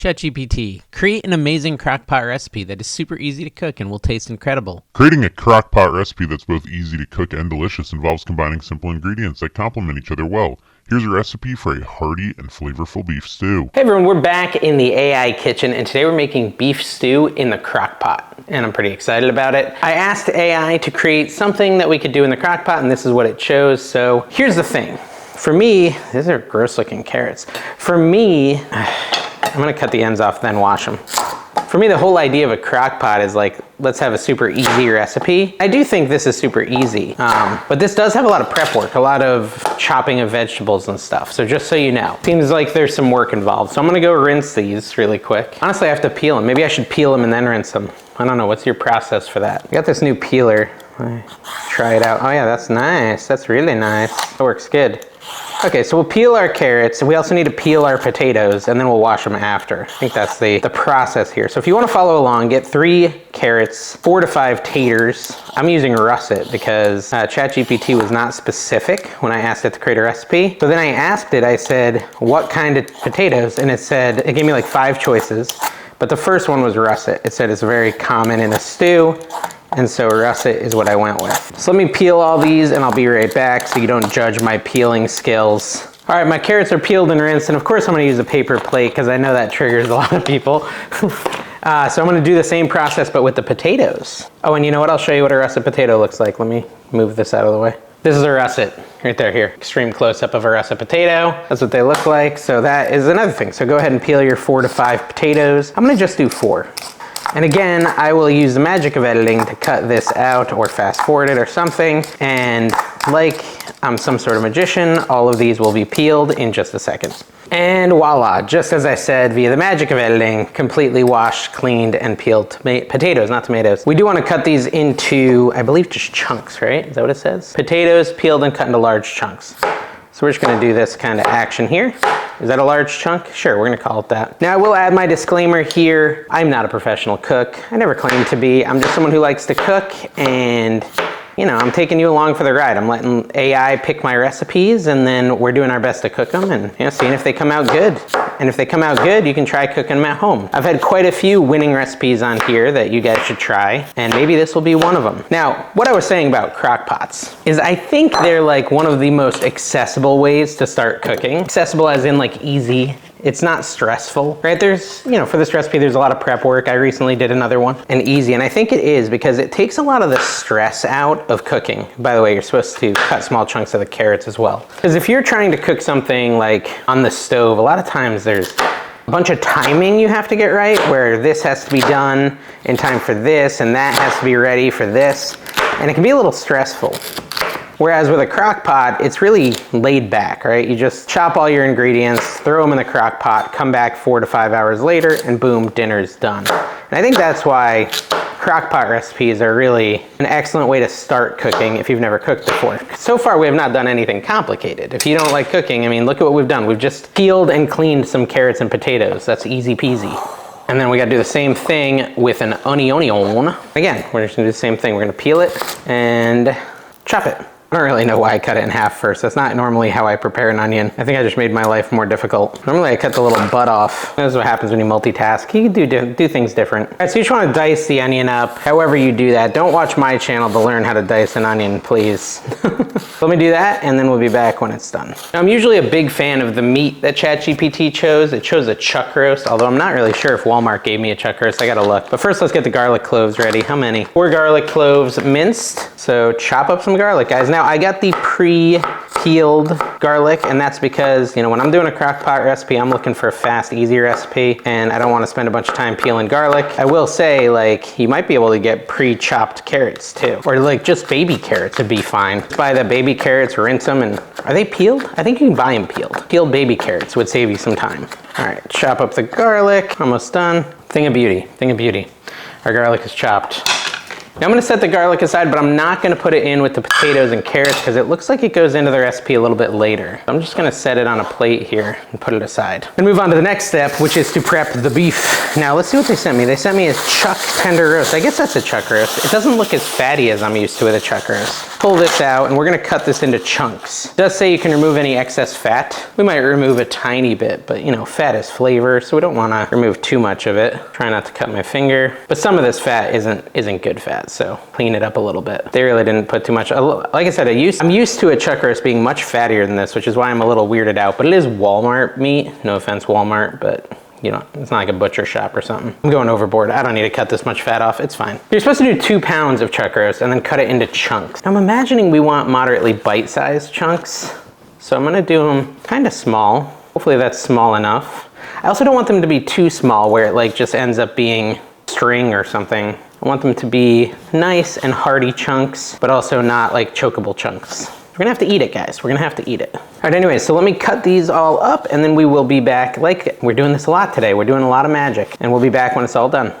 ChatGPT, create an amazing crock-pot recipe that is super easy to cook and will taste incredible. Creating a crock-pot recipe that's both easy to cook and delicious involves combining simple ingredients that complement each other well. Here's a recipe for a hearty and flavorful beef stew. Hey everyone, we're back in the AI kitchen and today we're making beef stew in the crock-pot and I'm pretty excited about it. I asked AI to create something that we could do in the crock-pot and this is what it chose. So here's the thing. For me, these are gross looking carrots. For me, I'm gonna cut the ends off then wash them. For me, the whole idea of a crock pot is like, let's have a super easy recipe. I do think this is super easy, but this does have a lot of prep work, a lot of chopping of vegetables and stuff. So just so you know, seems like there's some work involved. So I'm gonna go rinse these really quick. Honestly, I have to peel them. Maybe I should peel them and then rinse them. I don't know, what's your process for that? I got this new peeler. Try it out. Oh yeah, that's nice. That's really nice. That works good. Okay, so we'll peel our carrots. We also need to peel our potatoes and then we'll wash them after. I think that's the process here. So if you want to follow along, get 3 carrots, 4 to 5 taters. I'm using russet because ChatGPT was not specific when I asked it to create a recipe. So then I asked it, I said, what kind of potatoes? And it gave me like 5 choices. But the first one was russet. It said it's very common in a stew. And so russet is what I went with. So let me peel all these and I'll be right back so you don't judge my peeling skills. All right, my carrots are peeled and rinsed, and of course I'm gonna use a paper plate because I know that triggers a lot of people. So I'm gonna do the same process but with the potatoes. Oh, and you know what? I'll show you what a russet potato looks like. Let me move this out of the way. This is a russet, right there here. Extreme close-up of a russet potato. That's what they look like. So that is another thing. So go ahead and peel your 4 to 5 potatoes. I'm gonna just do 4. And again, I will use the magic of editing to cut this out or fast forward it or something. And like I'm some sort of magician, all of these will be peeled in just a second. And voila, just as I said, via the magic of editing, completely washed, cleaned, and peeled potatoes, not tomatoes. We do want to cut these into, I believe, just chunks, right? Is that what it says? Potatoes peeled and cut into large chunks. So we're just gonna do this kind of action here. Is that a large chunk? Sure, we're gonna call it that. Now I will add my disclaimer here. I'm not a professional cook. I never claimed to be. I'm just someone who likes to cook, and you know, I'm taking you along for the ride. I'm letting AI pick my recipes and then we're doing our best to cook them and you know, seeing if they come out good. And if they come out good, you can try cooking them at home. I've had quite a few winning recipes on here that you guys should try, and maybe this will be one of them. Now, what I was saying about crock pots is I think they're like one of the most accessible ways to start cooking. Accessible as in like easy. It's not stressful, right? There's, you know, for this recipe, there's a lot of prep work. I recently did another one, and easy. And I think it is because it takes a lot of the stress out of cooking. By the way, you're supposed to cut small chunks of the carrots as well. Because if you're trying to cook something like on the stove, a lot of times there's a bunch of timing you have to get right, where this has to be done in time for this, and that has to be ready for this. And it can be a little stressful. Whereas with a crock pot, it's really laid back, right? You just chop all your ingredients, throw them in the crock pot, come back 4 to 5 hours later, and boom, dinner's done. And I think that's why crock pot recipes are really an excellent way to start cooking if you've never cooked before. So far, we have not done anything complicated. If you don't like cooking, I mean, look at what we've done. We've just peeled and cleaned some carrots and potatoes. That's easy peasy. And then we gotta do the same thing with an onion. Again, we're just gonna do the same thing. We're gonna peel it and chop it. I don't really know why I cut it in half first. That's not normally how I prepare an onion. I think I just made my life more difficult. Normally I cut the little butt off. This is what happens when you multitask. You can do things different. All right, so you just want to dice the onion up. However you do that. Don't watch my channel to learn how to dice an onion, please. Let me do that and then we'll be back when it's done. Now, I'm usually a big fan of the meat that ChatGPT chose. It chose a chuck roast, although I'm not really sure if Walmart gave me a chuck roast. I gotta look. But first let's get the garlic cloves ready. How many? 4 garlic cloves minced. So chop up some garlic, guys. Now I got the pre-peeled garlic, and that's because, you know, when I'm doing a crock pot recipe, I'm looking for a fast, easy recipe, and I don't want to spend a bunch of time peeling garlic. I will say, like, you might be able to get pre-chopped carrots too, or like just baby carrots would be fine. Buy the baby carrots, rinse them, and are they peeled? I think you can buy them peeled. Peeled baby carrots would save you some time. All right, chop up the garlic, almost done. Thing of beauty, thing of beauty. Our garlic is chopped. Now I'm gonna set the garlic aside, but I'm not gonna put it in with the potatoes and carrots because it looks like it goes into the recipe a little bit later. I'm just gonna set it on a plate here and put it aside. And move on to the next step, which is to prep the beef. Now let's see what they sent me. They sent me a chuck tender roast. I guess that's a chuck roast. It doesn't look as fatty as I'm used to with a chuck roast. Pull this out and we're gonna cut this into chunks. It does say you can remove any excess fat. We might remove a tiny bit, but you know, fat is flavor, so we don't wanna remove too much of it. Try not to cut my finger. But some of this fat isn't good fat, so clean it up a little bit. They really didn't put too much. Like I said, I'm used to a chuck roast being much fattier than this, which is why I'm a little weirded out, but it is Walmart meat. No offense, Walmart, but you know, it's not like a butcher shop or something. I'm going overboard. I don't need to cut this much fat off. It's fine. You're supposed to do 2 pounds of chuck roast and then cut it into chunks. I'm imagining we want moderately bite-sized chunks. So I'm gonna do them kind of small. Hopefully that's small enough. I also don't want them to be too small where it like just ends up being string or something. I want them to be nice and hearty chunks, but also not like chokeable chunks. We're gonna have to eat it, guys. We're gonna have to eat it. All right, anyway, so let me cut these all up and then we will be back. Like, we're doing this a lot today. We're doing a lot of magic and we'll be back when it's all done.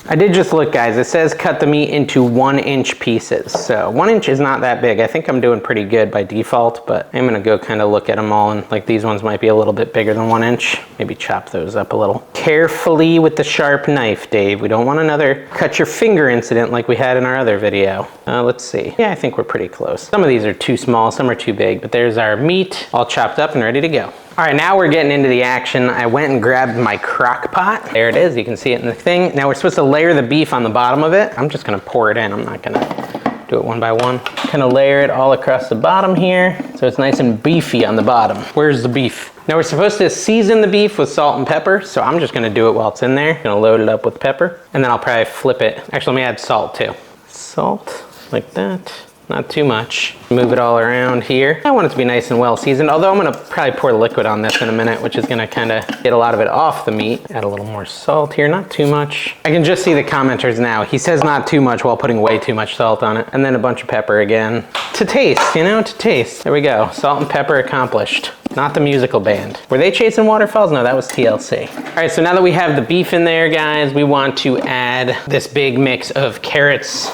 I did just look, guys. It says cut the meat into 1-inch pieces. So 1 inch is not that big. I think I'm doing pretty good by default, but I'm gonna go kind of look at them all and like these ones might be a little bit bigger than 1 inch. Maybe chop those up a little. Carefully with the sharp knife, Dave. We don't want another cut your finger incident like we had in our other video. Let's see. Yeah, I think we're pretty close. Some of these are too small, some are too big, but there's our meat all chopped up and ready to go. All right, now we're getting into the action. I went and grabbed my crock pot. There it is, you can see it in the thing. Now we're supposed to layer the beef on the bottom of it. I'm just gonna pour it in. I'm not gonna do it one by one. Kind of layer it all across the bottom here so it's nice and beefy on the bottom. Where's the beef? Now we're supposed to season the beef with salt and pepper, so I'm just gonna do it while it's in there. Gonna load it up with pepper, and then I'll probably flip it. Actually, let me add salt too. Salt, like that. Not too much. Move it all around here. I want it to be nice and well seasoned, although I'm gonna probably pour liquid on this in a minute, which is gonna kind of get a lot of it off the meat. Add a little more salt here, not too much. I can just see the commenters now. He says not too much while putting way too much salt on it. And then a bunch of pepper again. To taste, you know, to taste. There we go, salt and pepper accomplished. Not the musical band. Were they chasing waterfalls? No, that was TLC. All right, so now that we have the beef in there, guys, we want to add this big mix of carrots,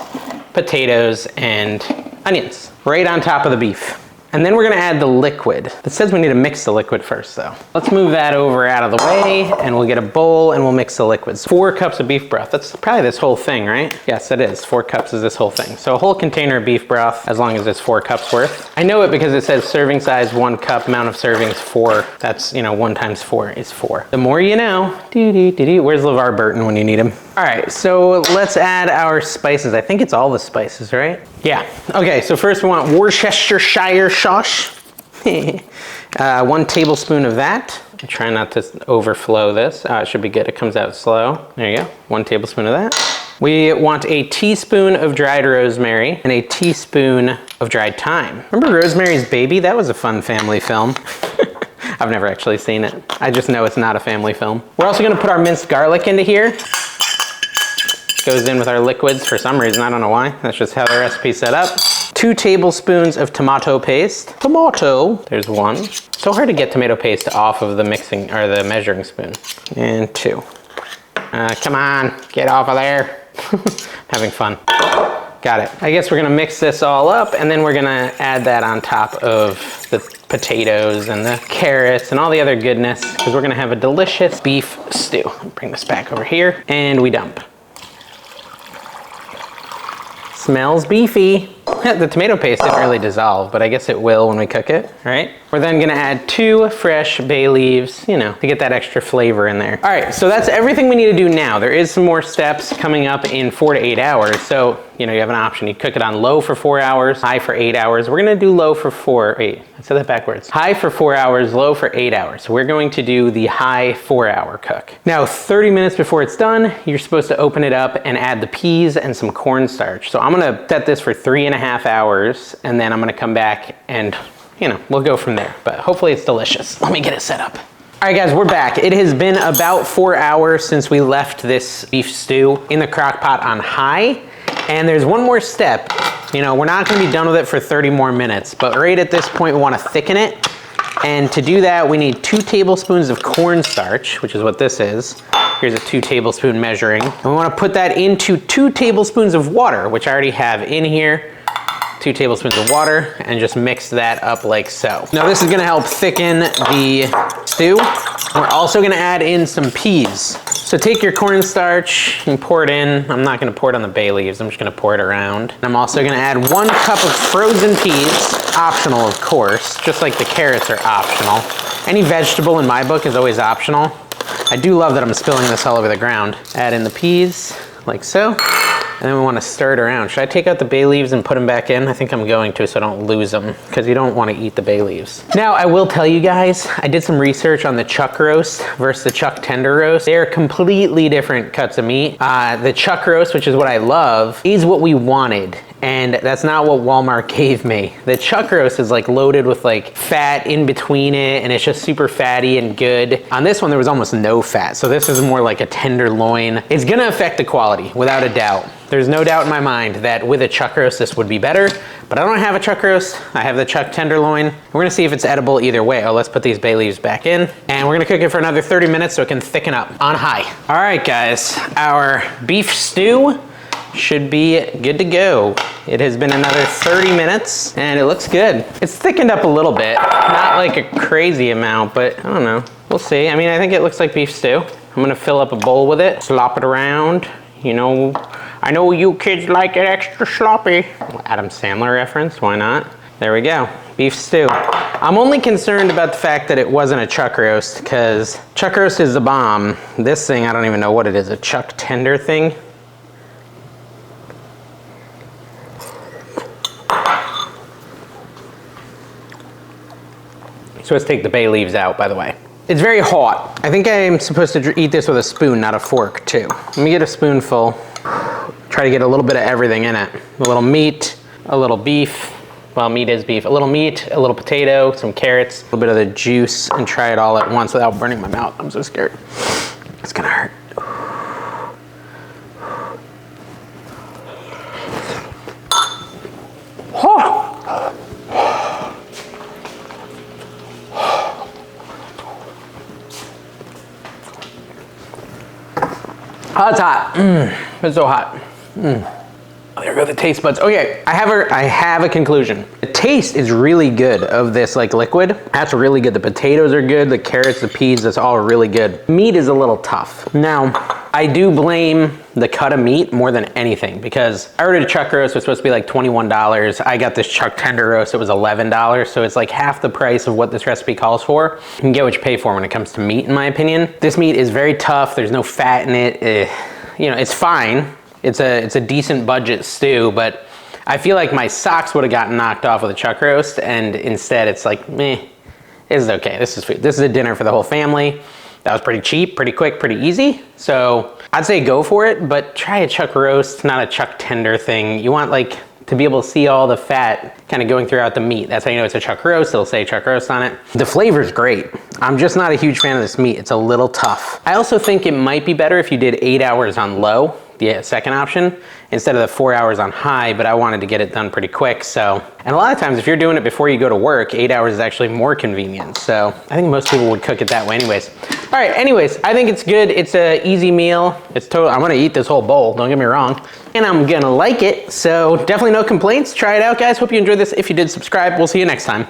potatoes, and onions right on top of the beef. And then we're gonna add the liquid. It says we need to mix the liquid first though. Let's move that over out of the way and we'll get a bowl and we'll mix the liquids. 4 cups of beef broth. That's probably this whole thing, right? Yes, it is. 4 cups is this whole thing. So a whole container of beef broth, as long as it's 4 cups worth. I know it because it says serving size 1 cup, amount of servings 4. That's, you know, 1 times 4 is 4. The more you know. Where's LeVar Burton when you need him? All right, so let's add our spices. I think it's all the spices, right? Yeah. Okay, so first we want Worcestershire sauce. 1 tablespoon of that. I try not to overflow this. It should be good. It comes out slow. There you go. 1 tablespoon of that. We want a teaspoon of dried rosemary and a teaspoon of dried thyme. Remember Rosemary's Baby? That was a fun family film. I've never actually seen it. I just know it's not a family film. We're also gonna put our minced garlic into here. Goes in with our liquids for some reason, I don't know why. That's just how the recipe's set up. 2 tablespoons of tomato paste. Tomato, there's 1. So hard to get tomato paste off of the mixing, or the measuring spoon. And 2. Come on, get off of there. Having fun. Got it. I guess we're gonna mix this all up and then we're gonna add that on top of the potatoes and the carrots and all the other goodness because we're gonna have a delicious beef stew. Bring this back over here and we dump. Smells beefy. The tomato paste didn't really dissolve, but I guess it will when we cook it, all right? We're then gonna add 2 fresh bay leaves, you know, to get that extra flavor in there. All right, so that's everything we need to do now. There is some more steps coming up in 4 to 8 hours. So, you know, you have an option. You cook it on low for 4 hours, high for 8 hours. We're gonna do low for 8. I said that backwards. High for 4 hours, low for 8 hours. So we're going to do the high 4-hour cook. Now, 30 minutes before it's done, you're supposed to open it up and add the peas and some cornstarch. So I'm gonna set this for 3.5 hours, and then I'm gonna come back and, you know, we'll go from there. But hopefully it's delicious. Let me get it set up. All right, guys, we're back. It has been about 4 hours since we left this beef stew in the crock pot on high. And there's one more step. You know, we're not gonna be done with it for 30 more minutes, but right at this point, we wanna thicken it. And to do that, we need 2 tablespoons of cornstarch, which is what this is, Here's a 2 tablespoon measuring. And we wanna put that into 2 tablespoons of water, which I already have in here. 2 tablespoons of water, and just mix that up like so. Now this is gonna help thicken the stew. We're also gonna add in some peas. So take your cornstarch and pour it in. I'm not gonna pour it on the bay leaves, I'm just gonna pour it around. And I'm also gonna add 1 cup of frozen peas, optional of course, just like the carrots are optional. Any vegetable in my book is always optional. I do love that I'm spilling this all over the ground. Add in the peas, like so. And then we want to stir it around. Should I take out the bay leaves and put them back in? I think I'm going to, so I don't lose them, because you don't want to eat the bay leaves. Now, I will tell you guys, I did some research on the chuck roast versus the chuck tender roast. They are completely different cuts of meat. The chuck roast, which is what I love, is what we wanted. And that's not what Walmart gave me. The chuck roast is like loaded with like fat in between it, and it's just super fatty and good. On this one, there was almost no fat. So this is more like a tenderloin. It's gonna affect the quality, without a doubt. There's no doubt in my mind that with a chuck roast, this would be better, but I don't have a chuck roast. I have the chuck tenderloin. We're gonna see if it's edible either way. Oh, let's put these bay leaves back in, and we're gonna cook it for another 30 minutes so it can thicken up on high. All right, guys, our beef stew should be good to go. It has been another 30 minutes and it looks good. It's thickened up a little bit, not like a crazy amount, but I don't know. We'll see. I mean, I think it looks like beef stew. I'm gonna fill up a bowl with it, slop it around. You know, I know you kids like it extra sloppy. Adam Sandler reference, why not? There we go, beef stew. I'm only concerned about the fact that it wasn't a chuck roast, because chuck roast is the bomb. This thing, I don't even know what it is, a chuck tender thing. So let's take the bay leaves out, by the way. It's very hot. I think I'm supposed to eat this with a spoon, not a fork, too. Let me get a spoonful. Try to get a little bit of everything in it. A little meat, a little beef. Well, meat is beef. A little meat, a little potato, some carrots, a little bit of the juice, and try it all at once without burning my mouth. I'm so scared. It's gonna hurt. Oh, it's hot. It's so hot. Oh, there go the taste buds. Okay, I have a conclusion. The taste is really good of this like liquid. That's really good. The potatoes are good. The carrots, the peas, that's all really good. Meat is a little tough. Now, I do blame the cut of meat more than anything, because I ordered a chuck roast, it was supposed to be like $21. I got this chuck tender roast, it was $11. So it's like half the price of what this recipe calls for. You can get what you pay for when it comes to meat, in my opinion. This meat is very tough. There's no fat in it. You know, it's fine. It's a decent budget stew, but I feel like my socks would have gotten knocked off with a chuck roast, and instead it's like, meh, this is okay. This is food. This is a dinner for the whole family. That was pretty cheap, pretty quick, pretty easy. So I'd say go for it, but try a chuck roast, not a chuck tender thing. You want like to be able to see all the fat kind of going throughout the meat. That's how you know it's a chuck roast. It'll say chuck roast on it. The flavor's great. I'm just not a huge fan of this meat. It's a little tough. I also think it might be better if you did 8 hours on low, the second option, instead of the 4 hours on high, but I wanted to get it done pretty quick, so. And a lot of times if you're doing it before you go to work, 8 hours is actually more convenient. So I think most people would cook it that way anyways. All right, anyways, I think it's good. It's an easy meal. It's totally, I'm gonna eat this whole bowl, don't get me wrong. And I'm gonna like it, so definitely no complaints. Try it out, guys. Hope you enjoyed this. If you did, subscribe. We'll see you next time.